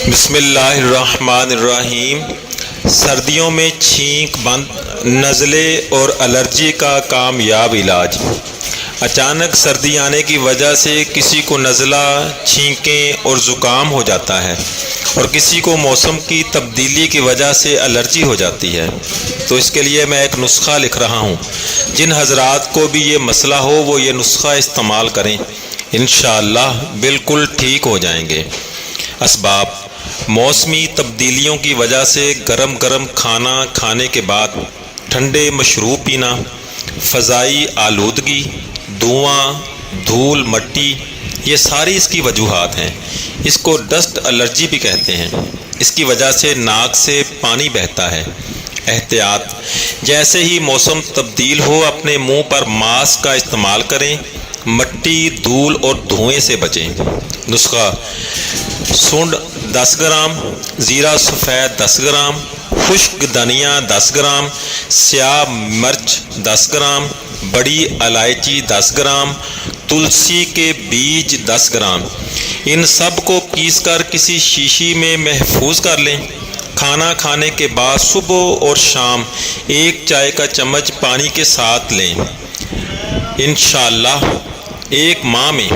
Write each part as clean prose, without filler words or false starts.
بسم اللہ الرحمن الرحیم۔ سردیوں میں چھینک بند، نزلے اور الرجی کا کامیاب علاج۔ اچانک سردی آنے کی وجہ سے کسی کو نزلہ، چھینکیں اور زکام ہو جاتا ہے، اور کسی کو موسم کی تبدیلی کی وجہ سے الرجی ہو جاتی ہے۔ تو اس کے لیے میں ایک نسخہ لکھ رہا ہوں۔ جن حضرات کو بھی یہ مسئلہ ہو وہ یہ نسخہ استعمال کریں، انشاءاللہ بالکل ٹھیک ہو جائیں گے۔ اسباب: موسمی تبدیلیوں کی وجہ سے گرم گرم کھانا کھانے کے بعد ٹھنڈے مشروب پینا، فضائی آلودگی، دھواں، دھول، مٹی، یہ ساری اس کی وجوہات ہیں۔ اس کو ڈسٹ الرجی بھی کہتے ہیں۔ اس کی وجہ سے ناک سے پانی بہتا ہے۔ احتیاط: جیسے ہی موسم تبدیل ہو اپنے منہ پر ماسک کا استعمال کریں، مٹی، دھول اور دھوئیں سے بچیں۔ نسخہ: سونڈ 10 گرام، زیرہ سفید 10 گرام، خشک دھنیا 10 گرام، سیاہ مرچ 10 گرام، بڑی الائچی 10 گرام، تلسی کے بیج 10 گرام۔ ان سب کو پیس کر کسی شیشی میں محفوظ کر لیں۔ کھانا کھانے کے بعد صبح اور شام 1 چائے کا چمچ پانی کے ساتھ لیں۔ انشاءاللہ 1 ماہ میں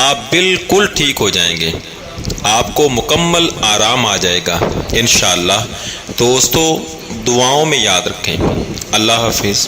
آپ بالکل ٹھیک ہو جائیں گے۔ آپ کو مکمل آرام آ جائے گا انشاءاللہ۔ دوستو، دعاؤں میں یاد رکھیں۔ اللہ حافظ۔